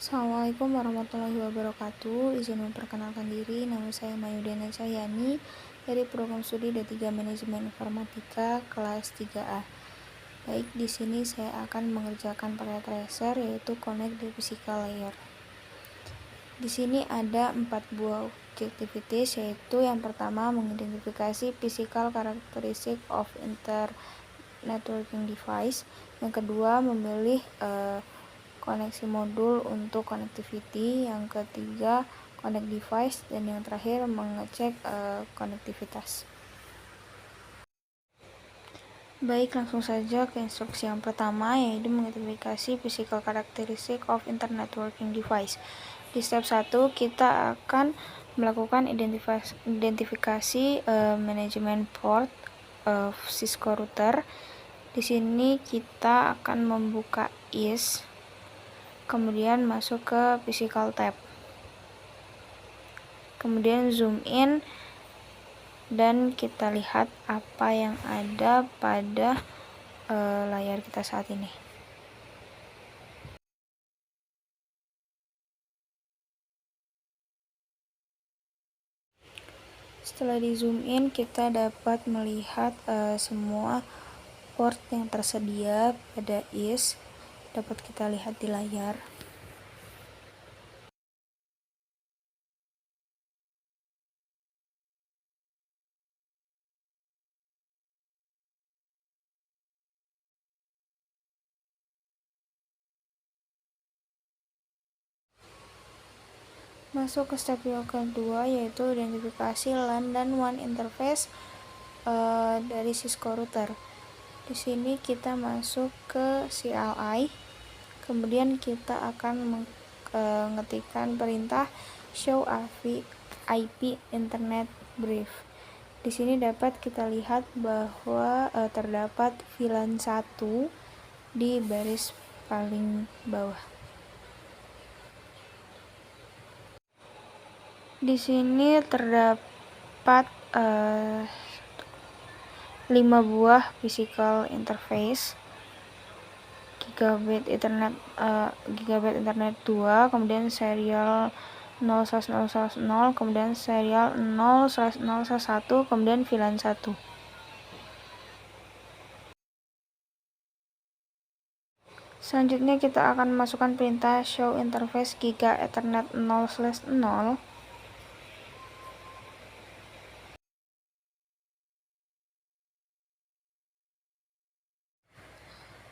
Assalamualaikum warahmatullahi wabarakatuh. Izin memperkenalkan diri, nama saya Mayudana Cahyani dari program studi D3 Manajemen Informatika kelas 3A. Baik, di sini saya akan mengerjakan paket tracer yaitu connect the physical layer. Di sini ada 4 buah activities, yaitu yang pertama mengidentifikasi physical characteristic of networking device. Yang kedua memilih koneksi modul untuk connectivity, yang ketiga connect device, dan yang terakhir mengecek konektivitas. Baik, langsung saja ke instruksi yang pertama, yaitu mengidentifikasi physical characteristic of networking device. Di step 1 kita akan melakukan identifikasi manajemen port Cisco router. Di sini kita akan membuka IS, kemudian masuk ke physical tab, kemudian zoom in, dan kita lihat apa yang ada pada layar kita saat ini. Setelah di zoom in, kita dapat melihat semua port yang tersedia pada IS dapat kita lihat di layar. Masuk ke step yang kedua, yaitu identifikasi LAN dan WAN interface dari Cisco router. Di sini kita masuk ke CLI, kemudian kita akan mengetikkan perintah show IP internet brief. Di sini dapat kita lihat bahwa terdapat VLAN 1 di baris paling bawah. Di sini terdapat 5 buah physical interface, gigabit internet 2, kemudian serial 0/0/0, kemudian serial 0/0/1, kemudian VLAN 1. Selanjutnya kita akan memasukkan perintah show interface giga ethernet 0/0.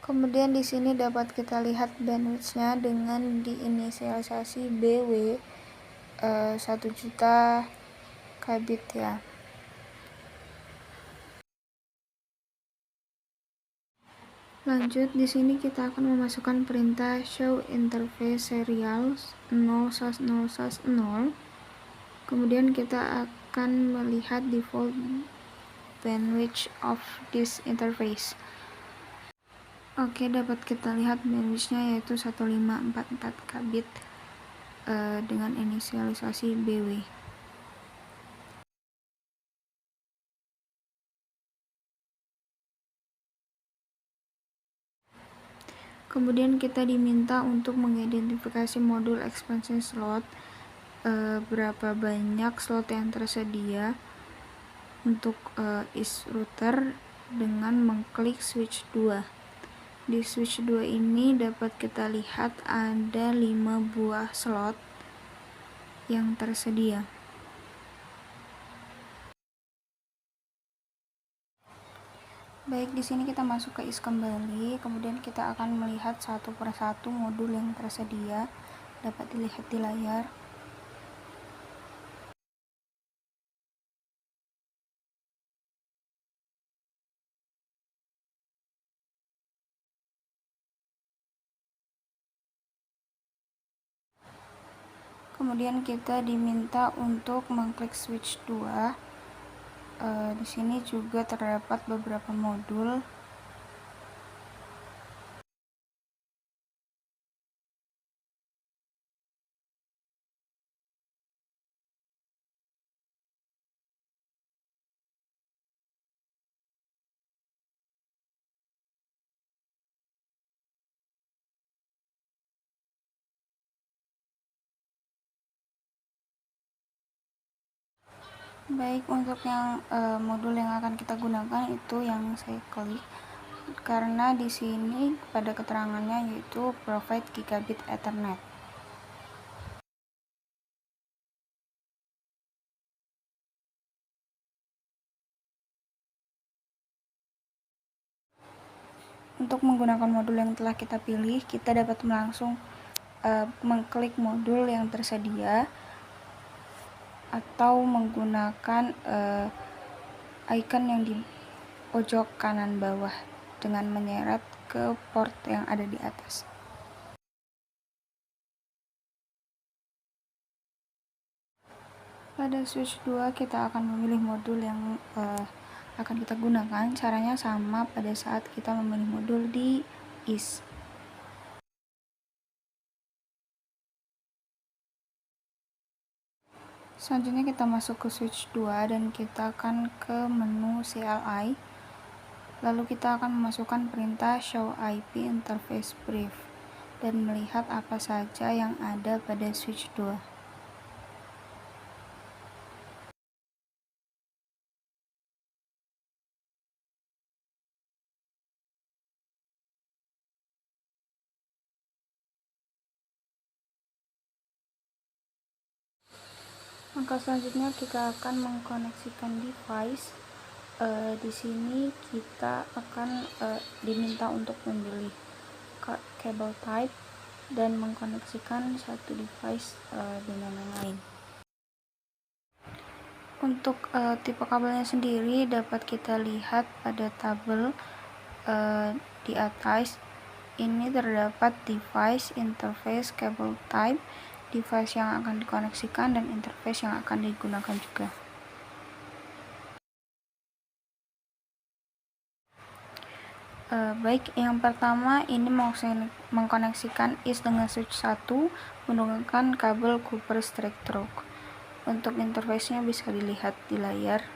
Kemudian di sini dapat kita lihat bandwidth-nya dengan diinisialisasi BW 1 juta kbit ya. Lanjut, di sini kita akan memasukkan perintah show interface serial 0/0/0. Kemudian kita akan melihat default bandwidth of this interface. Oke, dapat kita lihat bandwidth-nya yaitu 1544 kbit dengan inisialisasi BW. Kemudian kita diminta untuk mengidentifikasi modul expansion slot, berapa banyak slot yang tersedia untuk IS router dengan mengklik switch 2. Di switch 2 ini dapat kita lihat ada 5 buah slot yang tersedia. Baik, di sini kita masuk ke IS kembali, kemudian kita akan melihat satu persatu modul yang tersedia dapat dilihat di layar. Kemudian kita diminta untuk mengklik switch 2. Di sini juga terdapat beberapa modul. Baik, untuk yang modul yang akan kita gunakan itu yang saya klik, karena di sini pada keterangannya yaitu provide gigabit Ethernet. Untuk menggunakan modul yang telah kita pilih, kita dapat langsung mengklik modul yang tersedia atau menggunakan icon yang di pojok kanan bawah dengan menyeret ke port yang ada di atas. Pada switch 2 kita akan memilih modul yang akan kita gunakan. Caranya sama pada saat kita memilih modul di IS. Selanjutnya kita masuk ke switch 2 dan kita akan ke menu CLI. Lalu kita akan memasukkan perintah show IP interface brief dan melihat apa saja yang ada pada switch 2. Langkah selanjutnya kita akan mengkoneksikan device. Di sini kita akan diminta untuk memilih cable type dan mengkoneksikan satu device dengan yang lain. Untuk tipe kabelnya sendiri dapat kita lihat pada tabel di atas. Ini terdapat device, interface, cable type, device yang akan dikoneksikan, dan interface yang akan digunakan juga. Baik, yang pertama ini mengkoneksikan IS dengan switch 1 menggunakan kabel Cooper Straight Through. Untuk interface-nya bisa dilihat di layar.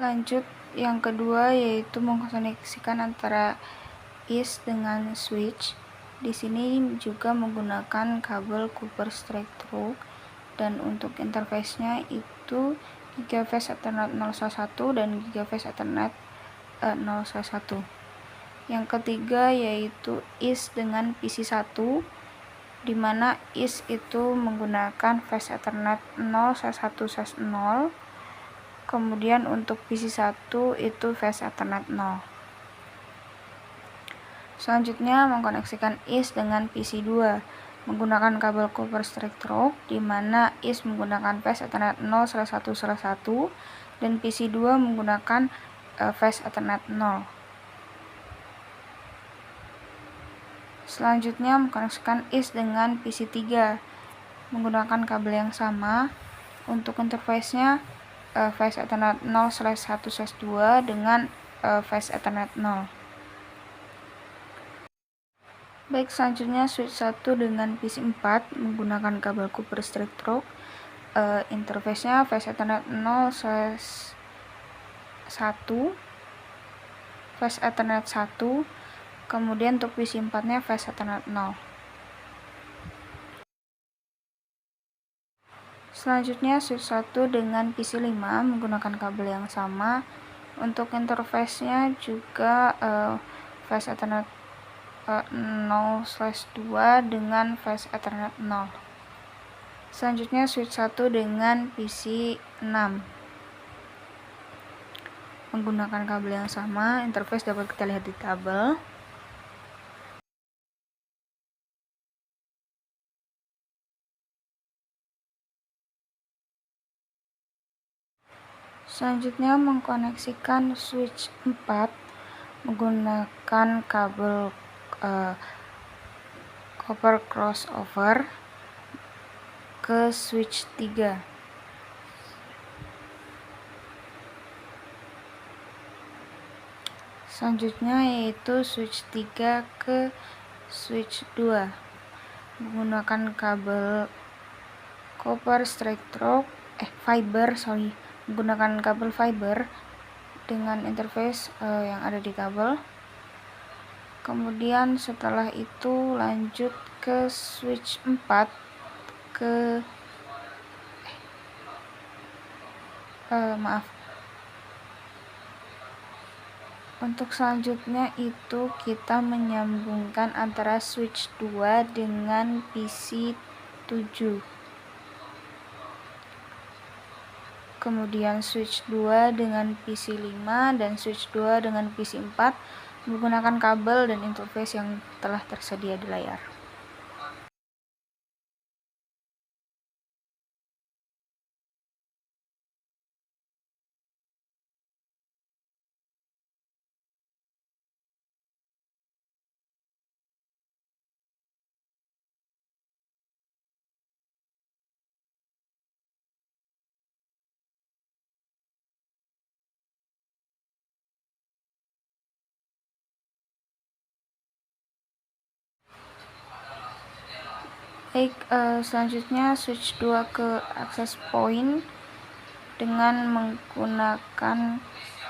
Lanjut, yang kedua yaitu mengkoneksikan antara IS dengan switch. Di sini juga menggunakan kabel Cooper Straight Through, dan untuk interface-nya itu Gigaphase Ethernet 011 dan Gigaphase Ethernet 011. Yang ketiga yaitu IS dengan PC1, di mana IS itu menggunakan Phase Ethernet 011/0. Kemudian untuk PC1 itu Phase Ethernet 0. Selanjutnya mengkoneksikan IS dengan PC2 menggunakan kabel Cooper Straight Through, di mana IS menggunakan Phase Ethernet 0/1/1 dan PC2 menggunakan Phase Ethernet 0. Selanjutnya mengkoneksikan IS dengan PC3 menggunakan kabel yang sama. Untuk interface-nya Phase Ethernet 0/1/2 dengan Phase Ethernet 0. Baik, selanjutnya switch 1 dengan PC4 menggunakan kabel Cooper Straight Through. Interface-nya Phase Ethernet 0/1, Phase Ethernet 1. Kemudian untuk PC4-nya Phase Ethernet 0. Selanjutnya switch 1 dengan PC5 menggunakan kabel yang sama. Untuk interface-nya juga Phase Ethernet 0/2 dengan Phase Ethernet 0. Selanjutnya switch 1 dengan PC6 menggunakan kabel yang sama. Interface dapat kita lihat di tabel. Selanjutnya mengkoneksikan switch 4 menggunakan kabel copper crossover ke switch 3. Selanjutnya yaitu switch 3 ke switch 2 menggunakan kabel copper straight through menggunakan kabel fiber dengan interface yang ada di kabel. Kemudian setelah itu lanjut ke switch 4 ke untuk selanjutnya itu kita menyambungkan antara switch 2 dengan PC 7. Kemudian switch 2 dengan PC 5 dan switch 2 dengan PC 4 menggunakan kabel dan interface yang telah tersedia di layar. Baik, selanjutnya switch 2 ke access point dengan menggunakan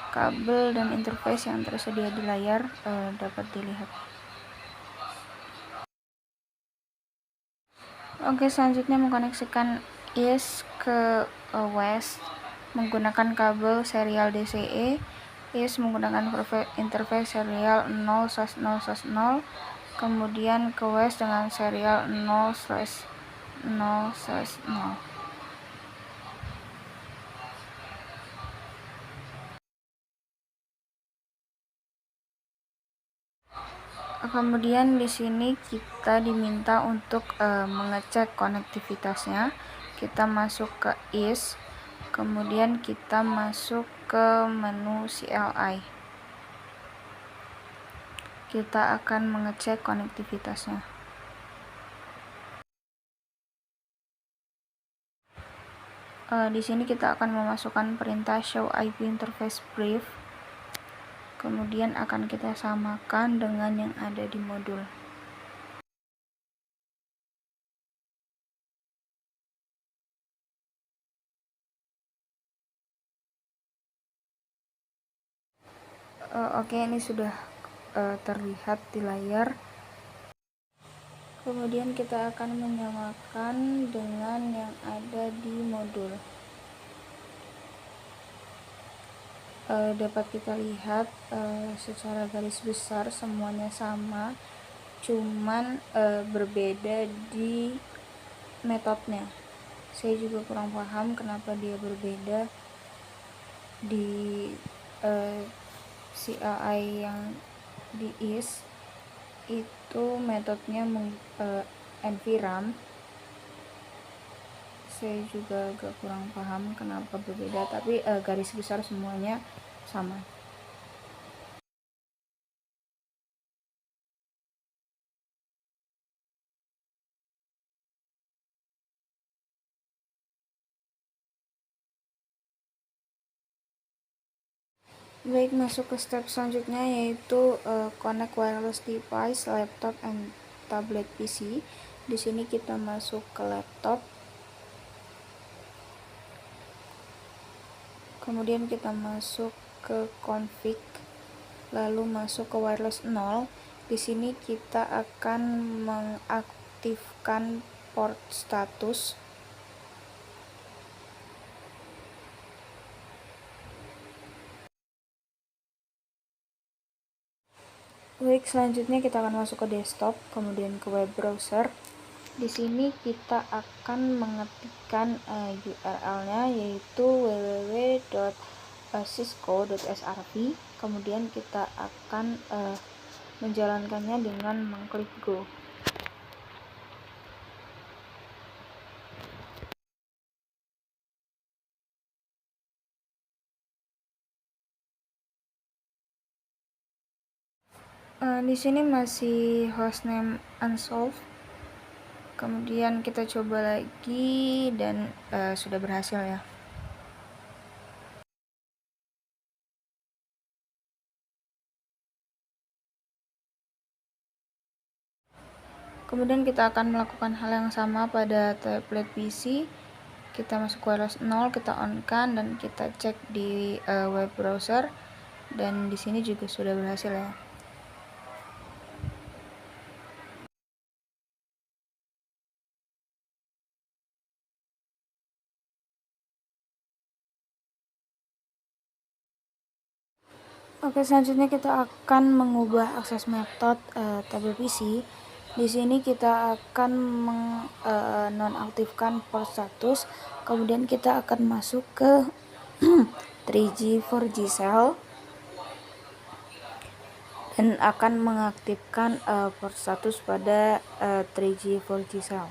kabel dan interface yang tersedia di layar dapat dilihat. Oke, selanjutnya mengkoneksikan IS ke west menggunakan kabel serial DCE. IS menggunakan interface serial 0/0/0, kemudian ke west dengan serial 0/0/0. Kemudian di sini kita diminta untuk mengecek konektivitasnya. Kita masuk ke IS, kemudian kita masuk ke menu CLI. Kita akan mengecek konektivitasnya. Di sini kita akan memasukkan perintah show IP interface brief. Kemudian akan kita samakan dengan yang ada di modul. Oke, ini sudah terlihat di layar. Kemudian kita akan menyamakan dengan yang ada di modul. Dapat kita lihat secara garis besar semuanya sama, cuman berbeda di metodenya. Saya juga kurang paham kenapa dia berbeda di CLI yang di IS itu metodenya NVRAM. Saya juga agak kurang paham kenapa berbeda, tapi garis besar semuanya sama. Baik, masuk ke step selanjutnya yaitu connect wireless device, laptop and tablet PC. Di sini kita masuk ke laptop. Kemudian kita masuk ke config, lalu masuk ke wireless 0. Di sini kita akan mengaktifkan port status. Baik, selanjutnya kita akan masuk ke desktop, kemudian ke web browser. Di sini kita akan mengetikkan URL-nya yaitu www.cisco.srv. Kemudian kita akan menjalankannya dengan mengklik go. Di sini masih hostname unsolved. Kemudian kita coba lagi dan sudah berhasil ya. Kemudian kita akan melakukan hal yang sama pada tablet PC. Kita masuk wireless 0, kita on kan dan kita cek di web browser. dan di sini juga sudah berhasil ya. Oke, selanjutnya kita akan mengubah akses metode tabel PC. Di sini kita akan nonaktifkan port status, kemudian kita akan masuk ke 3G 4G cell dan akan mengaktifkan port status pada 3G 4G cell.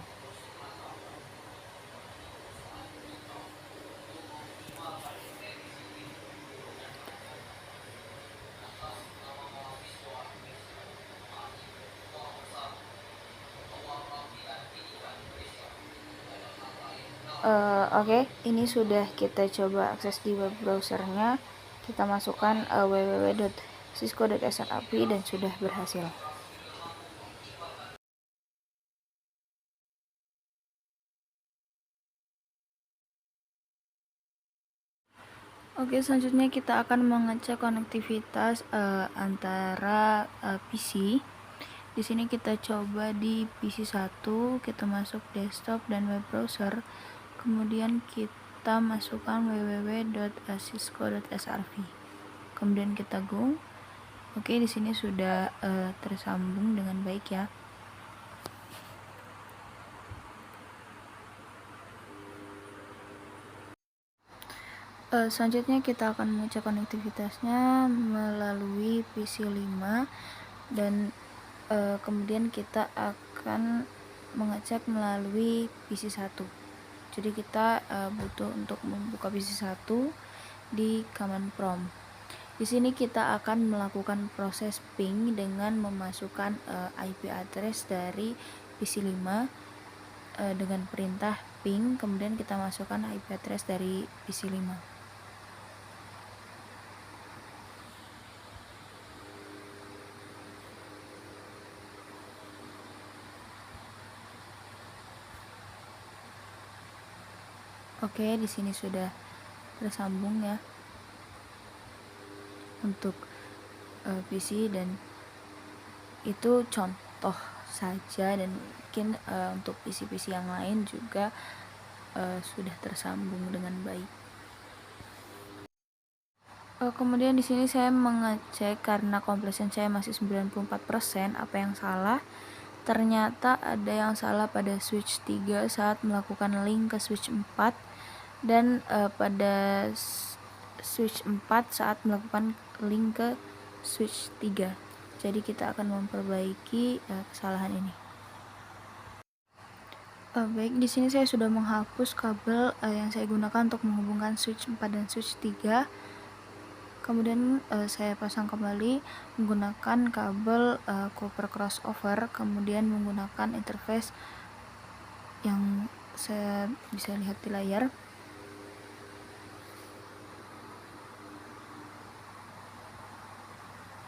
Oke, ini sudah kita coba akses di web browsernya. Kita masukkan www.cisco.srap dan sudah berhasil. Oke, selanjutnya kita akan mengecek konektivitas antara PC. Di sini kita coba di PC 1, kita masuk desktop dan web browser. Kemudian kita masukkan www.cisco.srv. Kemudian kita go. Oke, di sini sudah tersambung dengan baik ya. Selanjutnya kita akan mengecek konektivitasnya melalui PC 5 dan kemudian kita akan mengecek melalui PC 1. Jadi kita butuh untuk membuka PC 1 di command prompt. Di sini kita akan melakukan proses ping dengan memasukkan IP address dari PC 5 dengan perintah ping, kemudian kita masukkan IP address dari PC 5. Oke, di sini sudah tersambung ya untuk PC, dan itu contoh saja, dan mungkin untuk PC-PC yang lain juga sudah tersambung dengan baik. Kemudian di sini saya mengecek karena completion saya masih 94%, apa yang salah? Ternyata ada yang salah pada switch 3 saat melakukan link ke switch 4 dan pada switch 4 saat melakukan link ke switch 3. Jadi kita akan memperbaiki kesalahan ini. Baik, di sini saya sudah menghapus kabel yang saya gunakan untuk menghubungkan switch 4 dan switch 3. Kemudian saya pasang kembali menggunakan kabel copper crossover, kemudian menggunakan interface yang saya bisa lihat di layar.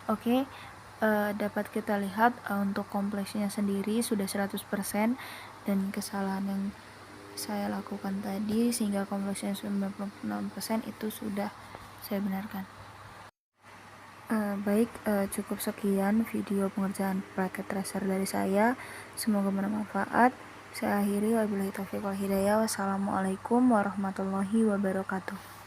Oke, dapat kita lihat untuk kompleksnya sendiri sudah 100%, dan kesalahan yang saya lakukan tadi sehingga kompleksnya 96% itu sudah saya benarkan. Baik, cukup sekian video pengerjaan packet tracer dari saya. Semoga bermanfaat. Saya akhiri, wabillahi taufiq wal hidayah. Wassalamualaikum warahmatullahi wabarakatuh.